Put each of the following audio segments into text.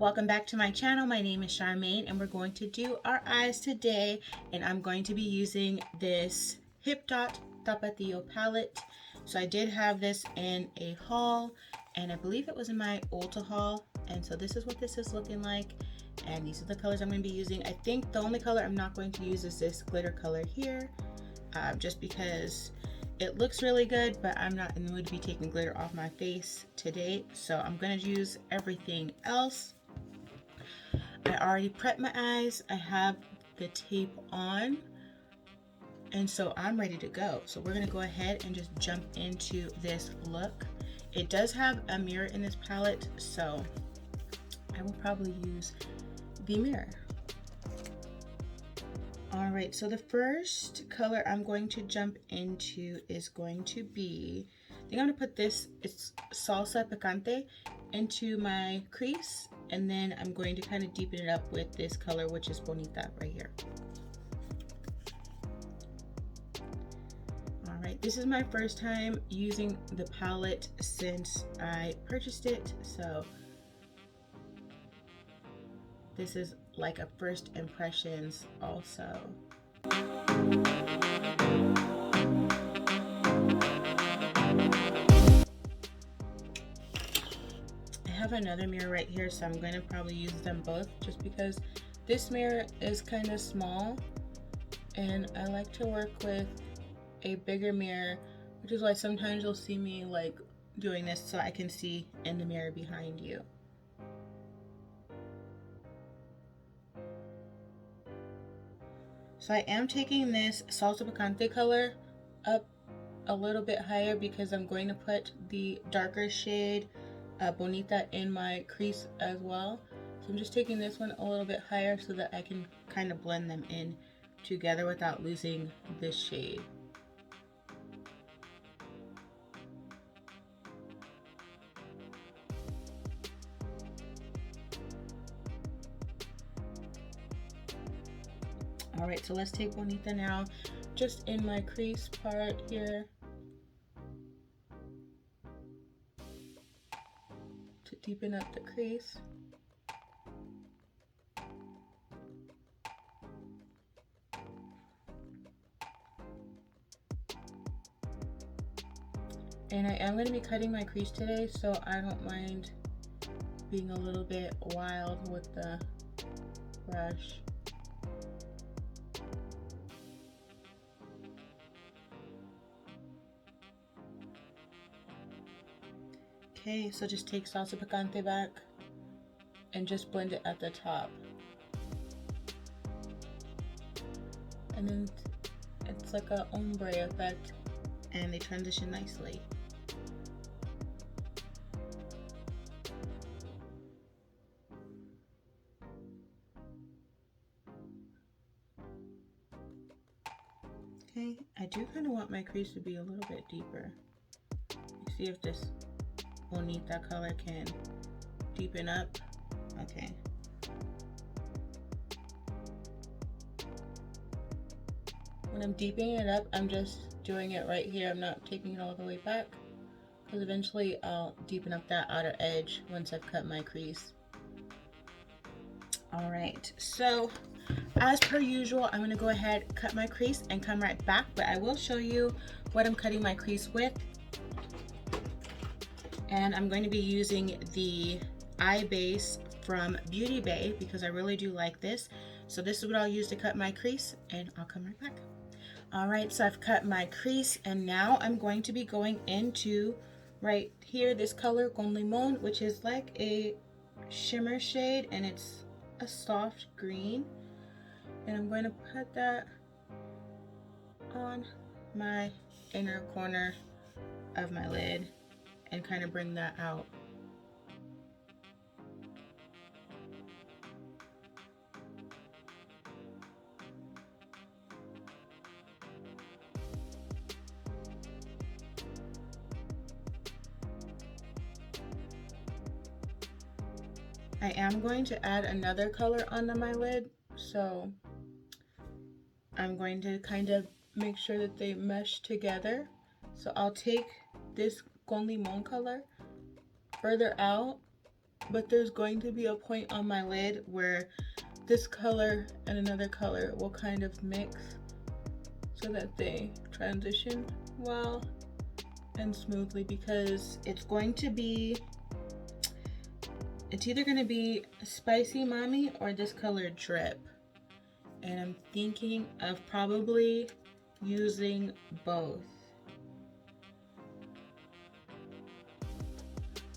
Welcome back to my channel. My name is Charmaine and we're going to do our eyes today, and I'm going to be using this Hipdot Tapatio palette. So I did have this in a haul, and I believe it was in my Ulta haul, and so this is what this is looking like, and these are the colors I'm going to be using. I think the only color I'm not going to use is this glitter color here, just because it looks really good, but I'm not in the mood to be taking glitter off my face today, so I'm going to use everything else. I already prepped my eyes. I have the tape on, and so I'm ready to go. So we're going to go ahead and just jump into this look. It does have a mirror in this palette, so I will probably use the mirror. Alright, so the first color I'm going to jump into is going to be, I think I'm going to put this, it's Salsa Picante, into my crease, and then I'm going to kind of deepen it up with this color, which is Bonita right here. Alright, this is my first time using the palette since I purchased it, so this is like a first impressions also. I have another mirror right here, so I'm going to probably use them both just because this mirror is kind of small and I like to work with a bigger mirror, which is why sometimes you'll see me like doing this so I can see in the mirror behind you. So I am taking this Salsa Picante color up a little bit higher because I'm going to put the darker shade Bonita in my crease as well. So I'm just taking this one a little bit higher so that I can kind of blend them in together without losing this shade. Alright, so let's take Bonita now, just in my crease part here, to deepen up the crease. And I am going to be cutting my crease today, so I don't mind being a little bit wild with the brush. Okay, so just take Salsa Picante back and just blend it at the top. And then it's like a ombre effect and they transition nicely. Okay, I do kind of want my crease to be a little bit deeper. Let's see if this Bonita color can deepen up. Okay. When I'm deepening it up, I'm just doing it right here. I'm not taking it all the way back, because eventually I'll deepen up that outer edge once I've cut my crease. Alright, so as per usual, I'm going to go ahead, cut my crease, and come right back, but I will show you what I'm cutting my crease with. And I'm going to be using the eye base from Beautybay because I really do like this. So this is what I'll use to cut my crease, and I'll come right back. Alright, so I've cut my crease, and now I'm going to be going into right here this color Con Limon, which is like a shimmer shade, and it's a soft green. And I'm going to put that on my inner corner of my lid and kind of bring that out. I am going to add another color onto my lid, so I'm going to kind of make sure that they mesh together. So I'll take this Con Limon color further out but there's going to be a point on my lid where this color and another color will kind of mix so that they transition well and smoothly, because it's either going to be Spicy Mommy or this color Drip, and I'm thinking of probably using both.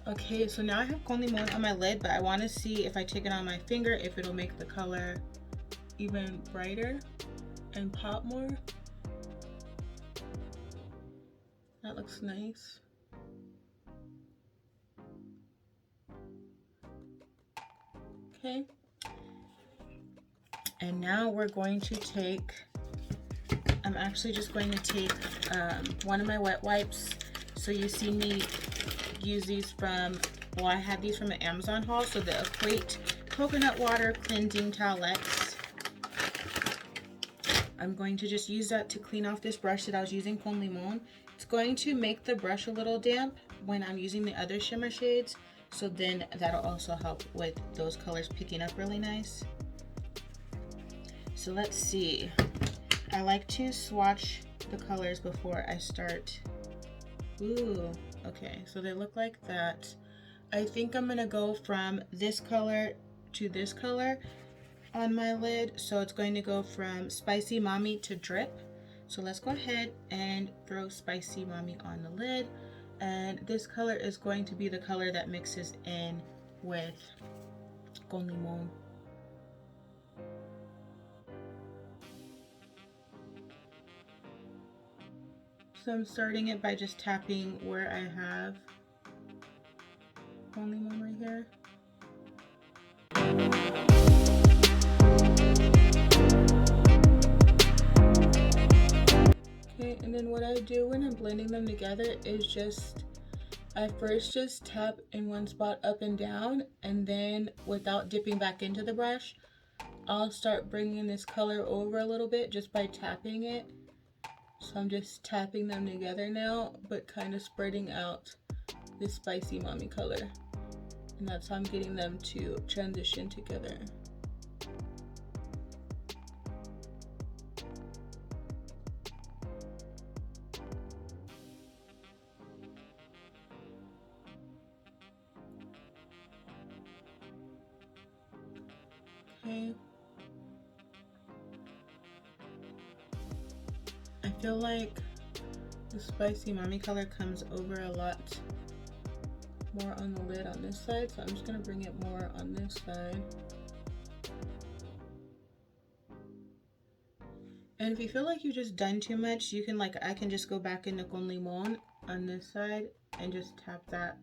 Okay, so now I have Con Limon on my lid, but I want to see if I take it on my finger if it'll make the color even brighter and pop more. That looks nice. Okay. And now we're going to take, I'm actually just going to take one of my wet wipes. So you see me use these from, well, I had these from an Amazon haul. So the Equate Coconut Water Cleansing Towelettes. I'm going to just use that to clean off this brush that I was using, Con Limon. It's going to make the brush a little damp when I'm using the other shimmer shades. So then that'll also help with those colors picking up really nice. So let's see. I like to swatch the colors before I start. Ooh, okay, so they look like that. I think I'm gonna go from this color to this color on my lid. So it's going to go from Spicy Mommy to Drip. So let's go ahead and throw Spicy Mommy on the lid. And this color is going to be the color that mixes in with Con Limon. So I'm starting it by just tapping where I have Con Limon right here. Okay, and then what I do when I'm blending them together is I first just tap in one spot up and down, and then without dipping back into the brush, I'll start bringing this color over a little bit just by tapping it. So I'm just tapping them together now, but kind of spreading out this Spicy Mommy color. And that's how I'm getting them to transition together. Okay. I feel like the Spicy Mommy color comes over a lot more on the lid on this side, so I'm just gonna bring it more on this side. And if you feel like you've just done too much, you can I can just go back into Con Limon on this side and just tap that.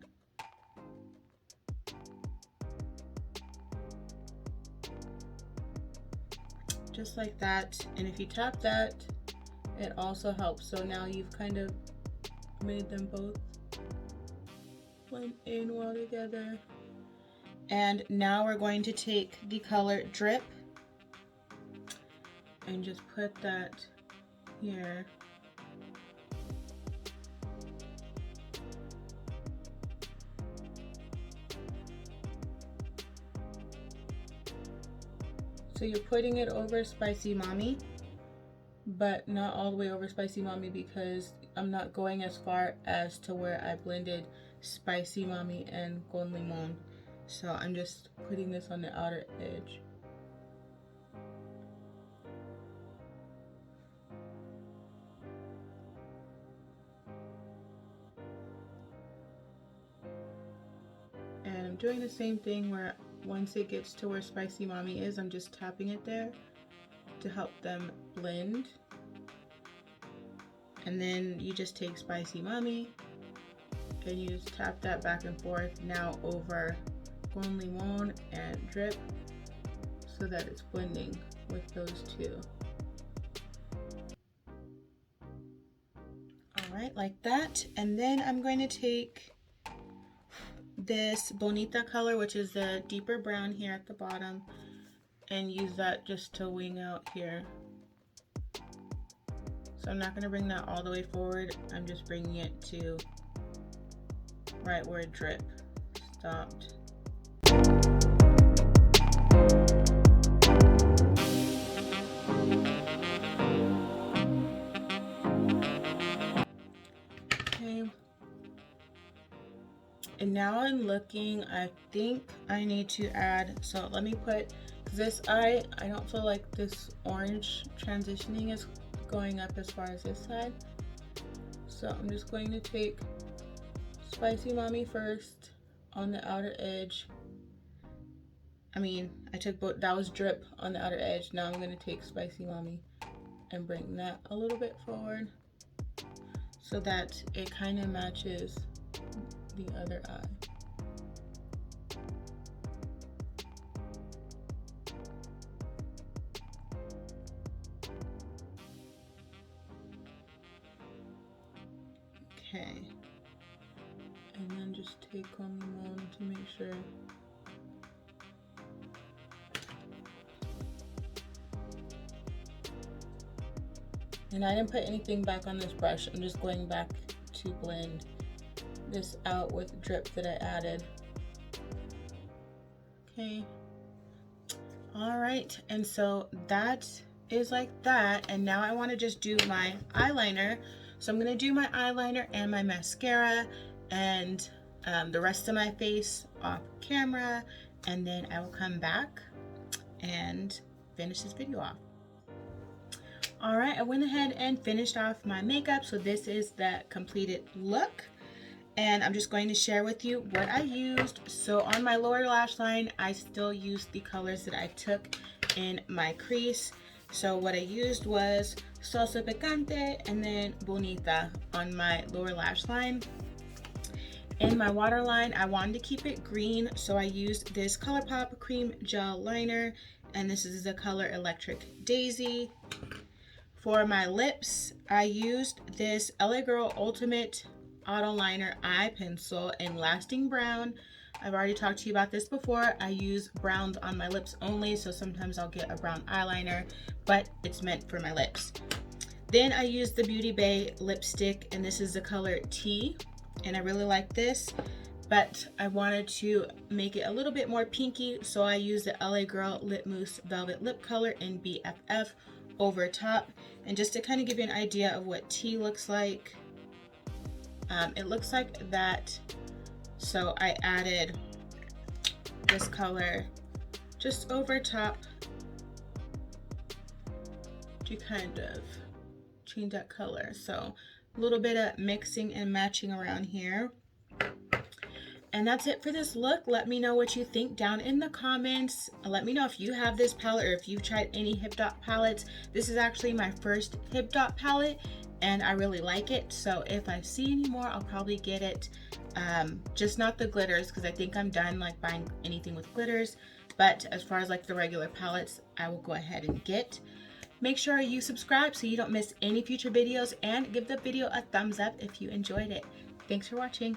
Just like that. And if you tap that, it also helps. So now you've kind of made them both blend in well together. And now we're going to take the color Drip and just put that here. So you're putting it over Spicy Mommy, but not all the way over Spicy Mommy, because I'm not going as far as to where I blended Spicy Mommy and Con Limon. So I'm just putting this on the outer edge. And I'm doing the same thing where once it gets to where Spicy Mommy is, I'm just tapping it there to help them blend. And then you just take Spicy Mommy and you just tap that back and forth now over Con Limon and Drip so that it's blending with those two. Alright, like that. And then I'm going to take this Bonita color, which is the deeper brown here at the bottom, and use that just to wing out here. So I'm not going to bring that all the way forward, I'm just bringing it to right where Drip stopped. Okay. And now I'm looking, I think I need to add, so let me put this eye. I don't feel like this orange transitioning is going up as far as this side. So I'm just going to take Spicy Mommy first on the outer edge. I took both, that was drip on the outer edge. Now I'm going to take Spicy Mommy and bring that a little bit forward so that it kind of matches the other eye. Okay, and then just take on the moon to make sure. And I didn't put anything back on this brush. I'm just going back to blend this out with drip that I added. Okay. All right, and so that is like that. And now I want to just do my eyeliner. So I'm gonna do my eyeliner and my mascara and the rest of my face off camera, and then I will come back and finish this video off. All right, I went ahead and finished off my makeup. So this is the completed look. And I'm just going to share with you what I used. So on my lower lash line, I still used the colors that I took in my crease. So what I used was Salsa Picante and then Bonita on my lower lash line. In my waterline, I wanted to keep it green, so I used this ColourPop Cream Gel Liner, and this is the color Electric Daisy. For my lips, I used this LA Girl Ultimate Auto Liner Eye Pencil in Lasting Brown. I've already talked to you about this before. I use browns on my lips only, so sometimes I'll get a brown eyeliner, but it's meant for my lips. Then I used the Beautybay lipstick, and this is the color Tea, and I really like this, but I wanted to make it a little bit more pinky, so I used the LA Girl Lip Mousse Velvet Lip Color in BFF over top. And just to kind of give you an idea of what Tea looks like, it looks like that. So I added this color just over top to kind of change that color. So a little bit of mixing and matching around here. And that's it for this look. Let me know what you think down in the comments. Let me know if you have this palette or if you've tried any Hipdot palettes. This is actually my first Hipdot palette and I really like it. So if I see any more, I'll probably get it. Just not the glitters, because I think I'm done like buying anything with glitters. But as far as like the regular palettes, I will go ahead and get. Make sure you subscribe so you don't miss any future videos, and give the video a thumbs up if you enjoyed it. Thanks for watching.